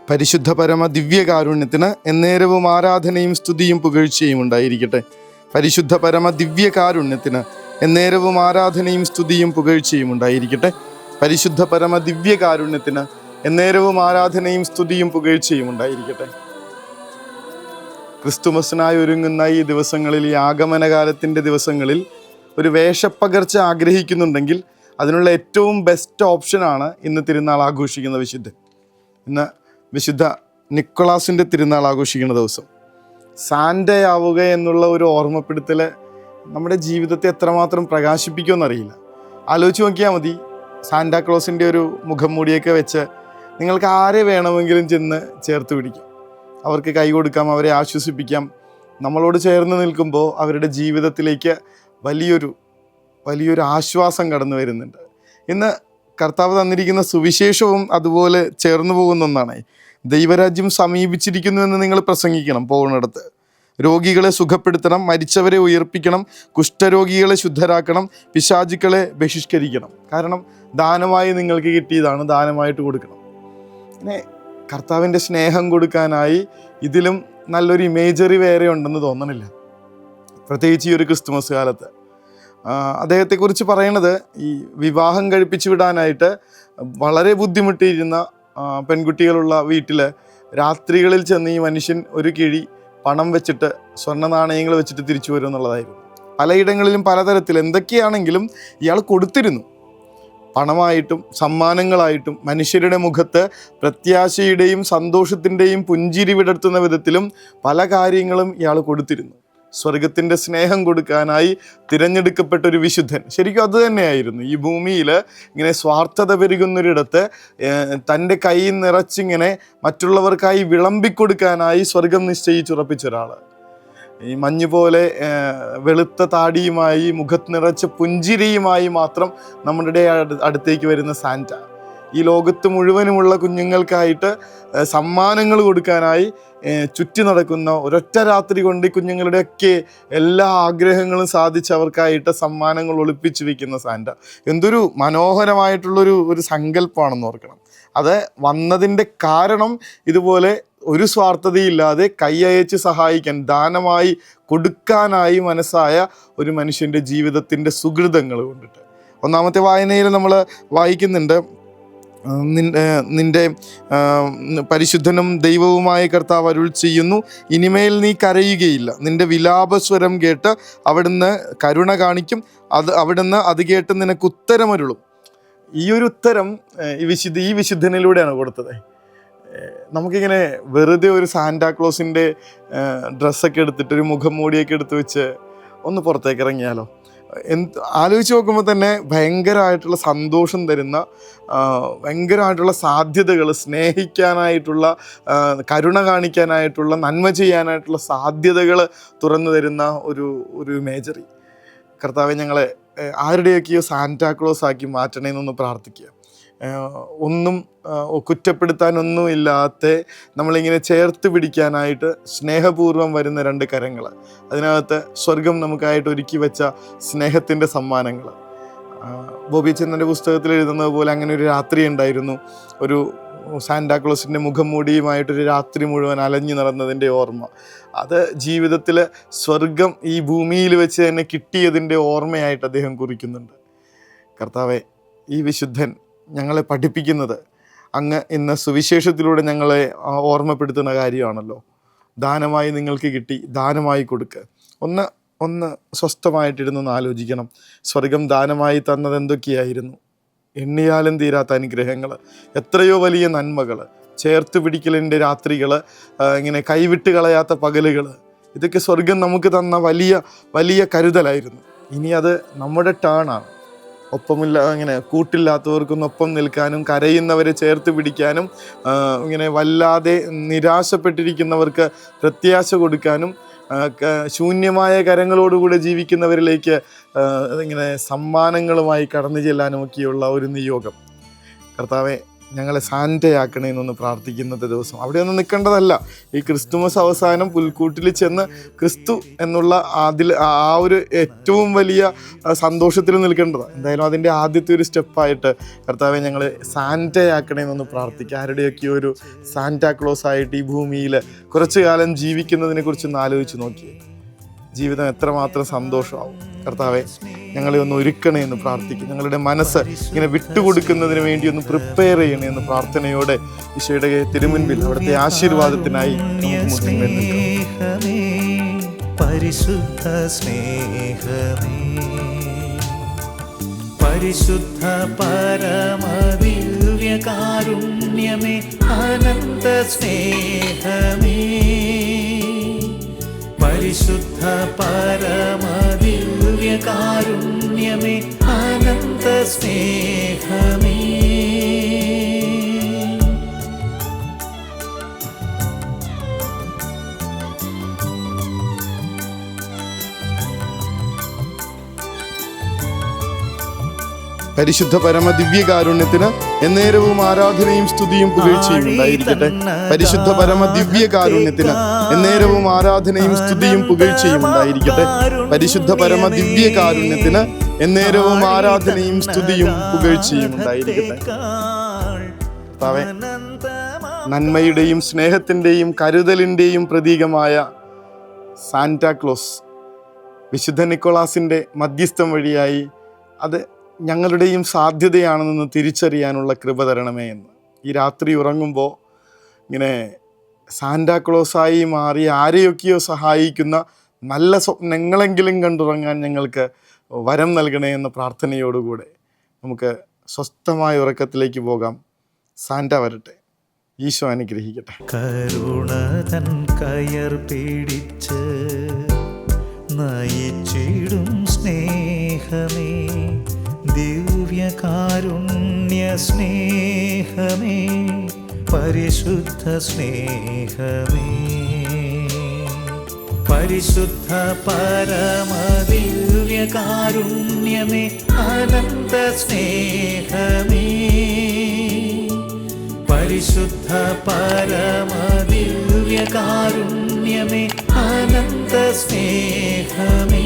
പരിശുദ്ധ പരമ ദിവ്യകാരുണ്യത്തിന് എന്നേരവും ആരാധനയും സ്തുതിയും പുകഴ്ചയും ഉണ്ടായിരിക്കട്ടെ. പരിശുദ്ധ പരമ ദിവ്യകാരുണ്യത്തിന് എന്നേരവും ആരാധനയും സ്തുതിയും പുകഴ്ചയും ഉണ്ടായിരിക്കട്ടെ. പരിശുദ്ധ പരമ ദിവ്യകാരുണ്യത്തിന് എന്നേരവും ആരാധനയും സ്തുതിയും പുകഴ്ചയും ഉണ്ടായിരിക്കട്ടെ. ക്രിസ്തുമസിനായി ഒരുങ്ങുന്ന ഈ ദിവസങ്ങളിൽ, ഈ ആഗമനകാലത്തിൻ്റെ ദിവസങ്ങളിൽ ഒരു വേഷപ്പകർച്ച ആഗ്രഹിക്കുന്നുണ്ടെങ്കിൽ അതിനുള്ള ഏറ്റവും ബെസ്റ്റ് ഓപ്ഷനാണ് ഇന്ന് തിരുനാൾ ആഘോഷിക്കുന്ന വിശുദ്ധൻ. ഇന്ന് വിശുദ്ധ നിക്കോളാസിൻ്റെ തിരുനാൾ ആഘോഷിക്കുന്ന ദിവസം. സാന്റയാവുക എന്നുള്ള ഒരു ഓർമ്മപ്പെടുത്തൽ നമ്മുടെ ജീവിതത്തെ എത്രമാത്രം പ്രകാശിപ്പിക്കുമെന്നറിയില്ല. ആലോചിച്ച് നോക്കിയാൽ മതി. സാന്റാക്ലോസിൻ്റെ ഒരു മുഖം മൂടിയൊക്കെ വെച്ച് നിങ്ങൾക്ക് ആരെ വേണമെങ്കിലും ചെന്ന് ചേർത്ത് പിടിക്കാം, അവർക്ക് കൈ കൊടുക്കാം, അവരെ ആശ്വസിപ്പിക്കാം. നമ്മളോട് ചേർന്ന് നിൽക്കുമ്പോൾ അവരുടെ ജീവിതത്തിലേക്ക് വലിയൊരു ആശ്വാസം കടന്നു വരുന്നുണ്ട്. ഇന്ന് കർത്താവ് തന്നിരിക്കുന്ന സുവിശേഷവും അതുപോലെ ചേർന്ന് പോകുന്ന ഒന്നാണ്. ദൈവരാജ്യം സമീപിച്ചിരിക്കുന്നു എന്ന് നിങ്ങൾ പ്രസംഗിക്കണം. പോകുന്നിടത്ത് രോഗികളെ സുഖപ്പെടുത്തണം, മരിച്ചവരെ ഉയർപ്പിക്കണം, കുഷ്ഠരോഗികളെ ശുദ്ധരാക്കണം, പിശാചുക്കളെ ബഹിഷ്കരിക്കണം. കാരണം ദാനമായി നിങ്ങൾക്ക് കിട്ടിയതാണ്, ദാനമായിട്ട് കൊടുക്കണം. പിന്നെ കർത്താവിൻ്റെ സ്നേഹം കൊടുക്കാനായി ഇതിലും നല്ലൊരു ഇമേജറി വേറെ ഉണ്ടെന്ന് തോന്നണില്ല, പ്രത്യേകിച്ച് ഈ ഒരു ക്രിസ്തുമസ് കാലത്ത്. അദ്ദേഹത്തെക്കുറിച്ച് പറയണത്, ഈ വിവാഹം കഴിപ്പിച്ചു വിടാനായിട്ട് വളരെ ബുദ്ധിമുട്ടിയിരുന്ന പെൺകുട്ടികളുള്ള വീട്ടിൽ രാത്രികളിൽ ചെന്ന് ഈ മനുഷ്യൻ ഒരു കിഴി പണം വെച്ചിട്ട്, സ്വർണ്ണ നാണയങ്ങൾ വെച്ചിട്ട് തിരിച്ചു വരും എന്നുള്ളതായിരുന്നു. പലയിടങ്ങളിലും പലതരത്തിൽ എന്തൊക്കെയാണെങ്കിലും ഇയാൾ കൊടുത്തിരുന്നു. പണമായിട്ടും സമ്മാനങ്ങളായിട്ടും മനുഷ്യരുടെ മുഖത്ത് പ്രത്യാശയുടെയും സന്തോഷത്തിൻ്റെയും പുഞ്ചിരി വിടർത്തുന്ന വിധത്തിലും പല കാര്യങ്ങളും ഇയാൾ കൊടുത്തിരുന്നു. സ്വർഗത്തിൻ്റെ സ്നേഹം കൊടുക്കാനായി തിരഞ്ഞെടുക്കപ്പെട്ട ഒരു വിശുദ്ധൻ. ശരിക്കും അത് തന്നെയായിരുന്നു. ഈ ഭൂമിയിൽ ഇങ്ങനെ സ്വാർത്ഥത പെരുകുന്നൊരിടത്ത് തൻ്റെ കൈ നിറച്ചിങ്ങനെ മറ്റുള്ളവർക്കായി വിളമ്പിക്കൊടുക്കാനായി സ്വർഗം നിശ്ചയിച്ചുറപ്പിച്ച ഒരാൾ. ഈ മഞ്ഞ് പോലെ വെളുത്ത താടിയുമായി മുഖത്ത് നിറച്ച പുഞ്ചിരിയുമായി മാത്രം നമ്മുടെ അടുത്തേക്ക് വരുന്ന സാന്റ ഈ ലോകത്ത് മുഴുവനുമുള്ള കുഞ്ഞുങ്ങൾക്കായിട്ട് സമ്മാനങ്ങൾ കൊടുക്കാനായി ചുറ്റി നടക്കുന്ന, ഒരൊറ്റ രാത്രി കൊണ്ട് ഈ കുഞ്ഞുങ്ങളുടെയൊക്കെ എല്ലാ ആഗ്രഹങ്ങളും സാധിച്ച് അവർക്കായിട്ട് സമ്മാനങ്ങൾ ഒളിപ്പിച്ചു വെക്കുന്ന സാന്റ. എന്തൊരു മനോഹരമായിട്ടുള്ളൊരു സങ്കല്പമാണെന്ന് ഓർക്കണം. അത് വന്നതിൻ്റെ കാരണം ഇതുപോലെ ഒരു സ്വാർത്ഥതയില്ലാതെ കൈയയച്ച് സഹായിക്കാൻ, ദാനമായി കൊടുക്കാനായി മനസ്സായ ഒരു മനുഷ്യൻ്റെ ജീവിതത്തിൻ്റെ സുഹൃതങ്ങൾ കൊണ്ടിട്ട്. ഒന്നാമത്തെ വായനയിൽ നമ്മൾ വായിക്കുന്നുണ്ട്, നിന്റെ പരിശുദ്ധനും ദൈവവുമായ കർത്താവ് അരുൾ ചെയ്യുന്നു, ഇനിമേൽ നീ കരയുകയില്ല. നിന്റെ വിലാപസ്വരം കേട്ട് അവിടുന്ന് കരുണ കാണിക്കും, അവിടുന്ന് അത് കേട്ട് നിനക്ക് ഉത്തരമരുളും. ഈ ഒരു ഉത്തരം ഈ വിശുദ്ധനിലൂടെയാണ് കൊടുത്തത്. നമുക്കിങ്ങനെ വെറുതെ ഒരു സാന്റാക്ലോസിൻ്റെ ഡ്രസ്സൊക്കെ എടുത്തിട്ട്, ഒരു മുഖം മൂടിയൊക്കെ എടുത്ത് വെച്ച് ഒന്ന് പുറത്തേക്ക് ഇറങ്ങിയാലോ? ആലോചിച്ച് നോക്കുമ്പോൾ തന്നെ ഭയങ്കരമായിട്ടുള്ള സന്തോഷം തരുന്ന, ഭയങ്കരമായിട്ടുള്ള സാധ്യതകൾ, സ്നേഹിക്കാനായിട്ടുള്ള, കരുണ കാണിക്കാനായിട്ടുള്ള, നന്മ ചെയ്യാനായിട്ടുള്ള സാധ്യതകൾ തുറന്നു തരുന്ന ഒരു ഇമേജറി. കർത്താവെ, ഞങ്ങളെ ആരുടെയൊക്കെയോ സാന്റാക്ലോസ് ആക്കി മാറ്റണേന്നൊന്ന് പ്രാർത്ഥിക്കുക. ഒന്നും കുറ്റപ്പെടുത്താനൊന്നും ഇല്ലാത്ത നമ്മളിങ്ങനെ ചേർത്ത് പിടിക്കാനായിട്ട് സ്നേഹപൂർവ്വം വരുന്ന രണ്ട് കരങ്ങൾ, അതിനകത്ത് സ്വർഗം നമുക്കായിട്ട് ഒരുക്കി വെച്ച സ്നേഹത്തിൻ്റെ സമ്മാനങ്ങൾ. ബോബി ചന്ദ്രൻ്റെ പുസ്തകത്തിൽ എഴുതുന്നത് പോലെ അങ്ങനെ ഒരു രാത്രി ഉണ്ടായിരുന്നു. ഒരു സാന്റാക്ലോസിൻ്റെ മുഖം മൂടിയുമായിട്ടൊരു രാത്രി മുഴുവൻ അലഞ്ഞു നടന്നതിൻ്റെ ഓർമ്മ. അത് ജീവിതത്തിൽ സ്വർഗം ഈ ഭൂമിയിൽ വെച്ച് തന്നെ കിട്ടിയതിൻ്റെ ഓർമ്മയായിട്ട് അദ്ദേഹം കുറിക്കുന്നുണ്ട്. കർത്താവെ, ഈ വിശുദ്ധൻ ഞങ്ങളെ പഠിപ്പിക്കുന്നത് അങ്ങ് ഇന്ന് സുവിശേഷത്തിലൂടെ ഞങ്ങളെ ഓർമ്മപ്പെടുത്തുന്ന കാര്യമാണല്ലോ. ദാനമായി നിങ്ങൾക്ക് കിട്ടി, ദാനമായി കൊടുക്കുക. ഒന്ന് സ്വസ്ഥമായിട്ടിരുന്നൊന്ന് ആലോചിക്കണം. സ്വർഗം ദാനമായി തന്നത് എന്തൊക്കെയായിരുന്നു? എണ്ണിയാലും തീരാത്ത അനുഗ്രഹങ്ങൾ, എത്രയോ വലിയ നന്മകൾ, ചേർത്ത് പിടിക്കലിൻ്റെ രാത്രികൾ, ഇങ്ങനെ കൈവിട്ട് കളയാത്ത പകലുകൾ, ഇതൊക്കെ സ്വർഗം നമുക്ക് തന്ന വലിയ വലിയ കരുതലായിരുന്നു. ഇനി അത് നമ്മുടെ ടേണാണ്. ഇങ്ങനെ കൂട്ടില്ലാത്തവർക്കൊന്നൊപ്പം നിൽക്കാനും, കരയുന്നവരെ ചേർത്ത് പിടിക്കാനും, ഇങ്ങനെ വല്ലാതെ നിരാശപ്പെട്ടിരിക്കുന്നവർക്ക് പ്രത്യാശ കൊടുക്കാനും, ശൂന്യമായ കരങ്ങളോടുകൂടെ ജീവിക്കുന്നവരിലേക്ക് ഇങ്ങനെ സമ്മാനങ്ങളുമായി കടന്നു ചെല്ലാനുമൊക്കെയുള്ള ഒരു നിയോഗം. കർത്താവെ, ഞങ്ങളെ സാന്റയാക്കണേ എന്നൊന്ന് പ്രാർത്ഥിക്കുന്നത് ദിവസം. അവിടെ ഒന്നും നിൽക്കേണ്ടതല്ല. ഈ ക്രിസ്തുമസ് അവസാനം പുൽക്കൂട്ടിൽ ചെന്ന് ക്രിസ്തു എന്നുള്ള ആ ഒരു ഏറ്റവും വലിയ സന്തോഷത്തിൽ നിൽക്കേണ്ടതാണ്. എന്തായാലും അതിൻ്റെ ആദ്യത്തെ ഒരു സ്റ്റെപ്പായിട്ട് കർത്താവെ ഞങ്ങൾ സാന്റയാക്കണേ എന്നൊന്ന് പ്രാർത്ഥിക്കുക. ആരുടെയൊക്കെയോ ഒരു സാന്റാക്ലോസ് ആയിട്ട് ഈ ഭൂമിയിൽ കുറച്ചു കാലം ജീവിക്കുന്നതിനെ കുറിച്ചൊന്ന് ആലോചിച്ച് നോക്കിയേ. ജീവിതം എത്രമാത്രം സന്തോഷമാവും. കർത്താവെ ഞങ്ങളെ ഒന്ന് ഒരുക്കണേ എന്ന് പ്രാർത്ഥിക്കും. ഞങ്ങളുടെ മനസ്സ് ഇങ്ങനെ വിട്ടുകൊടുക്കുന്നതിന് വേണ്ടി ഒന്ന് പ്രിപ്പയർ ചെയ്യണേ എന്ന് പ്രാർത്ഥനയോടെ ഈശോയുടെ തിരുമുൻപിൽ അവിടുത്തെ ആശീർവാദത്തിനായി പരിശുദ്ധ സ്നേഹമേ, പരിശുദ്ധ പരമദിവ്യകാരുണ്യമേ, അനന്ത സ്നേഹമേ, പരിശുദ്ധ പരമദിവ്യകാരുണ്യമേ, അനന്ത സ്നേഹമേ. പരിശുദ്ധ പരമദിവ്യകാരുണ്യത്തിന് എന്നേരവും ആരാധനയും സ്തുതിയും പുകഴ്ചയും ഉണ്ടായിരിക്കട്ടെ. പരിശുദ്ധ പരമദിവ്യകാരുണ്യത്തിന് എന്നേരവും ആരാധനയും സ്തുതിയും പുകഴ്ചയും ഉണ്ടായിരിക്കട്ടെ. പരിശുദ്ധ പരമദിവ്യകാരുണ്യത്തിന് എന്നേരവും ആരാധനയും സ്തുതിയും പുകഴ്ചയും ഉണ്ടായിരിക്കട്ടെ. നന്മയുടെയും സ്നേഹത്തിൻ്റെയും കരുതലിൻ്റെയും പ്രതീകമായ സാന്റാക്ലോസ് വിശുദ്ധ നിക്കോളാസിൻ്റെ മധ്യസ്ഥം വഴിയായി അത് ഞങ്ങളുടെയും സാധ്യതയാണെന്ന് തിരിച്ചറിയാനുള്ള കൃപ തരണമേ എന്ന് ഈ രാത്രി ഉറങ്ങുമ്പോൾ ഇങ്ങനെ സാന്റാക്ലോസായി മാറി ആരെയൊക്കെയോ സഹായിക്കുന്ന നല്ല സ്വപ്നങ്ങളെങ്കിലും കണ്ടുറങ്ങാൻ ഞങ്ങൾക്ക് വരം നൽകണേ എന്ന പ്രാർത്ഥനയോടുകൂടെ നമുക്ക് സ്വസ്ഥമായ ഉറക്കത്തിലേക്ക് പോകാം. സാന്റ വരട്ടെ. ഈശോ അനുഗ്രഹിക്കട്ടെ. കരുണതൻ കയർ പിടിച്ച് നയിച്ചിടും സ്നേഹമേ, ദിവ്യകാരുണ്യ സ്നേഹമേ, പരിശുദ്ധ സ്നേഹമേ, പരിശുദ്ധ പരമദിവ്യകാരുണ്യമേ, അനന്ത സ്നേഹമേ, പരിശുദ്ധ പരമദിവ്യകാരുണ്യമേ, അനന്ത സ്നേഹമേ.